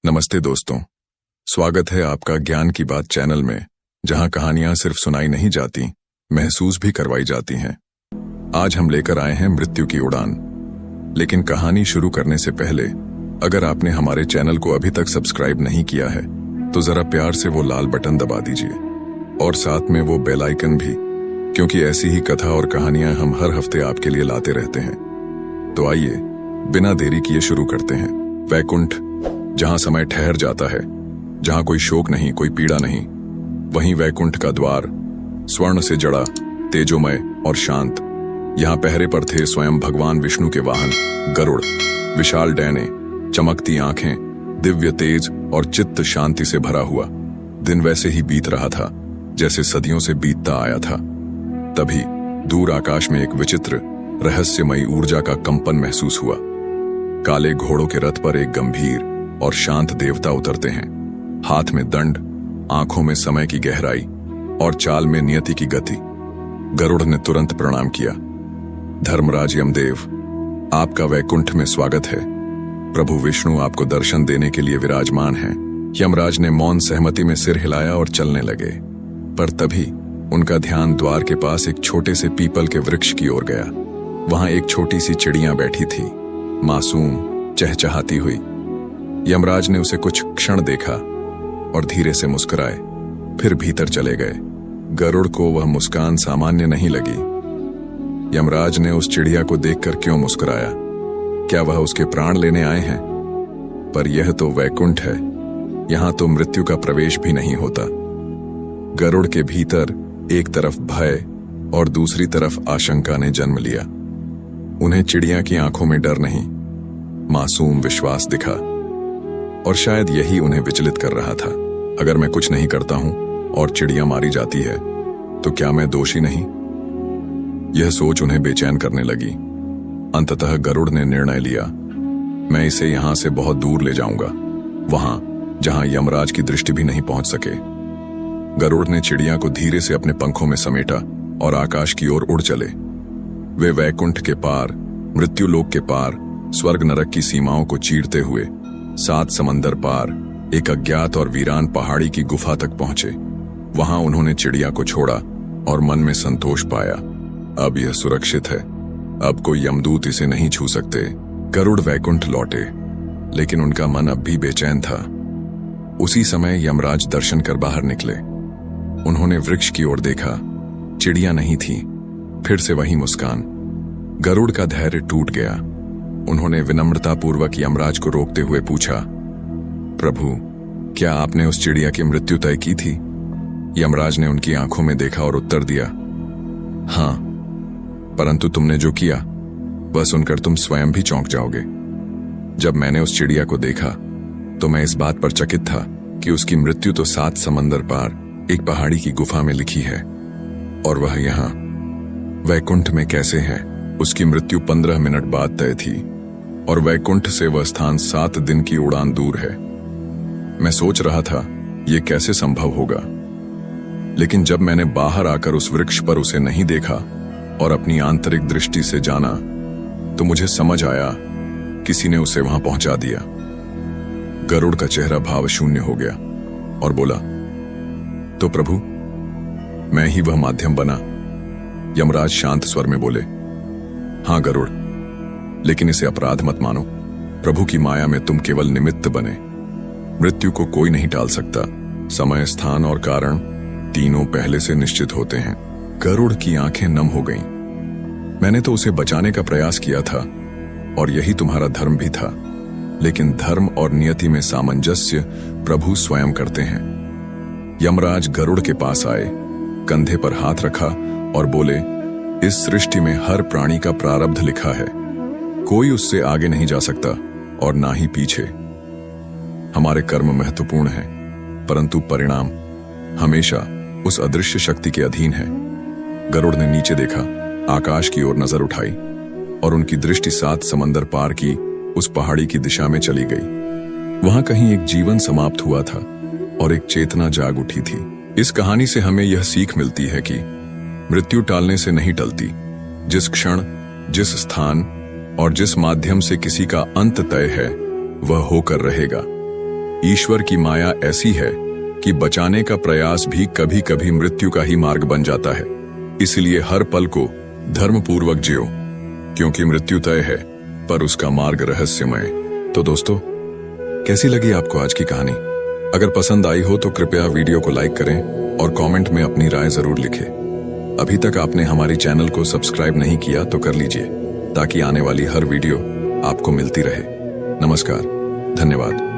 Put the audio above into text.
नमस्ते दोस्तों, स्वागत है आपका ज्ञान की बात चैनल में, जहां कहानियां सिर्फ सुनाई नहीं जाती, महसूस भी करवाई जाती हैं। आज हम लेकर आए हैं मृत्यु की उड़ान। लेकिन कहानी शुरू करने से पहले अगर आपने हमारे चैनल को अभी तक सब्सक्राइब नहीं किया है तो जरा प्यार से वो लाल बटन दबा दीजिए और साथ में वो बेल आइकन भी, क्योंकि ऐसी ही कथा और कहानियां हम हर हफ्ते आपके लिए लाते रहते हैं। तो आइए बिना देरी किए शुरू करते हैं। वैकुंठ, जहां समय ठहर जाता है, जहां कोई शोक नहीं, कोई पीड़ा नहीं, वहीं वैकुंठ का द्वार स्वर्ण से जड़ा, तेजोमय और शांत। यहां पहरे पर थे स्वयं भगवान विष्णु के वाहन गरुड़, विशाल डैने, चमकती आंखें, दिव्य तेज और चित्त शांति से भरा हुआ। दिन वैसे ही बीत रहा था जैसे सदियों से बीतता आया था। तभी दूर आकाश में एक विचित्र रहस्यमयी ऊर्जा का कंपन महसूस हुआ। काले घोड़ों के रथ पर एक गंभीर और शांत देवता उतरते हैं। हाथ में दंड, आंखों में समय की गहराई और चाल में नियति की गति। गरुड़ ने तुरंत प्रणाम किया। धर्मराज यमदेव, आपका वैकुंठ में स्वागत है। प्रभु विष्णु आपको दर्शन देने के लिए विराजमान हैं। यमराज ने मौन सहमति में सिर हिलाया और चलने लगे, पर तभी उनका ध्यान द्वार के पास एक छोटे से पीपल के वृक्ष की ओर गया। वहां एक छोटी सी चिड़िया बैठी थी, मासूम, चहचहाती हुई। यमराज ने उसे कुछ क्षण देखा और धीरे से मुस्कुराए, फिर भीतर चले गए। गरुड़ को वह मुस्कान सामान्य नहीं लगी। यमराज ने उस चिड़िया को देखकर क्यों मुस्कुराया? क्या वह उसके प्राण लेने आए हैं? पर यह तो वैकुंठ है, यहां तो मृत्यु का प्रवेश भी नहीं होता। गरुड़ के भीतर एक तरफ भय और दूसरी तरफ आशंका ने जन्म लिया। उन्हें चिड़िया की आंखों में डर नहीं, मासूम विश्वास दिखा, और शायद यही उन्हें विचलित कर रहा था। अगर मैं कुछ नहीं करता हूं और चिड़िया मारी जाती है तो क्या मैं दोषी नहीं? यह सोच उन्हें बेचैन करने लगी। अंततः गरुड़ ने निर्णय लिया, मैं इसे यहां से बहुत दूर ले जाऊंगा, वहां जहां यमराज की दृष्टि भी नहीं पहुंच सके। गरुड़ ने चिड़िया को धीरे से अपने पंखों में समेटा और आकाश की ओर उड़ चले। वे वैकुंठ के पार, मृत्युलोक के पार, स्वर्ग नरक की सीमाओं को चीरते हुए 7 समंदर पार एक अज्ञात और वीरान पहाड़ी की गुफा तक पहुंचे। वहां उन्होंने चिड़िया को छोड़ा और मन में संतोष पाया। अब यह सुरक्षित है, अब कोई यमदूत इसे नहीं छू सकते। गरुड़ वैकुंठ लौटे, लेकिन उनका मन अब भी बेचैन था। उसी समय यमराज दर्शन कर बाहर निकले। उन्होंने वृक्ष की ओर देखा, चिड़िया नहीं थी। फिर से वही मुस्कान। गरुड़ का धैर्य टूट गया। उन्होंने विनम्रतापूर्वक यमराज को रोकते हुए पूछा, प्रभु, क्या आपने उस चिड़िया की मृत्यु तय की थी? यमराज ने उनकी आंखों में देखा और उत्तर दिया, हां, परंतु तुमने जो किया वह सुनकर तुम स्वयं भी चौंक जाओगे। जब मैंने उस चिड़िया को देखा तो मैं इस बात पर चकित था कि उसकी मृत्यु तो 7 समंदर पार एक पहाड़ी की गुफा में लिखी है, और वह यहां वैकुंठ में कैसे है? उसकी मृत्यु 15 मिनट बाद तय थी, और वैकुंठ से वह स्थान 7 दिन की उड़ान दूर है। मैं सोच रहा था यह कैसे संभव होगा, लेकिन जब मैंने बाहर आकर उस वृक्ष पर उसे नहीं देखा और अपनी आंतरिक दृष्टि से जाना, तो मुझे समझ आया किसी ने उसे वहां पहुंचा दिया। गरुड़ का चेहरा भाव शून्य हो गया और बोला, तो प्रभु, मैं ही वह माध्यम बना? यमराज शांत स्वर में बोले, हां गरुड़, लेकिन इसे अपराध मत मानो। प्रभु की माया में तुम केवल निमित्त बने। मृत्यु को कोई नहीं टाल सकता। समय, स्थान और कारण तीनों पहले से निश्चित होते हैं। गरुड़ की आंखें नम हो गईं। मैंने तो उसे बचाने का प्रयास किया था, और यही तुम्हारा धर्म भी था। लेकिन धर्म और नियति में सामंजस्य प्रभु स्वयं करते हैं। यमराज गरुड़ के पास आए, कंधे पर हाथ रखा और बोले, इस सृष्टि में हर प्राणी का प्रारब्ध लिखा है। कोई उससे आगे नहीं जा सकता और ना ही पीछे। हमारे कर्म महत्वपूर्ण हैं, परंतु परिणाम हमेशा उस अदृश्य शक्ति के अधीन है। गरुड़ ने नीचे देखा, आकाश की ओर नजर उठाई, और उनकी दृष्टि 7 समंदर पार की उस पहाड़ी की दिशा में चली गई। वहां कहीं एक जीवन समाप्त हुआ था और एक चेतना जाग उठी थी। इस कहानी से हमें यह सीख मिलती है कि मृत्यु टालने से नहीं टलती। जिस क्षण, जिस स्थान और जिस माध्यम से किसी का अंत तय है, वह होकर रहेगा। ईश्वर की माया ऐसी है कि बचाने का प्रयास भी कभी कभी मृत्यु का ही मार्ग बन जाता है। इसलिए हर पल को धर्मपूर्वक जियो, क्योंकि मृत्यु तय है पर उसका मार्ग रहस्यमय। तो दोस्तों, कैसी लगी आपको आज की कहानी? अगर पसंद आई हो तो कृपया वीडियो को लाइक करें और कमेंट में अपनी राय जरूर लिखें। अभी तक आपने हमारी चैनल को सब्सक्राइब नहीं किया तो कर लीजिए, ताकि आने वाली हर वीडियो आपको मिलती रहे। नमस्कार, धन्यवाद।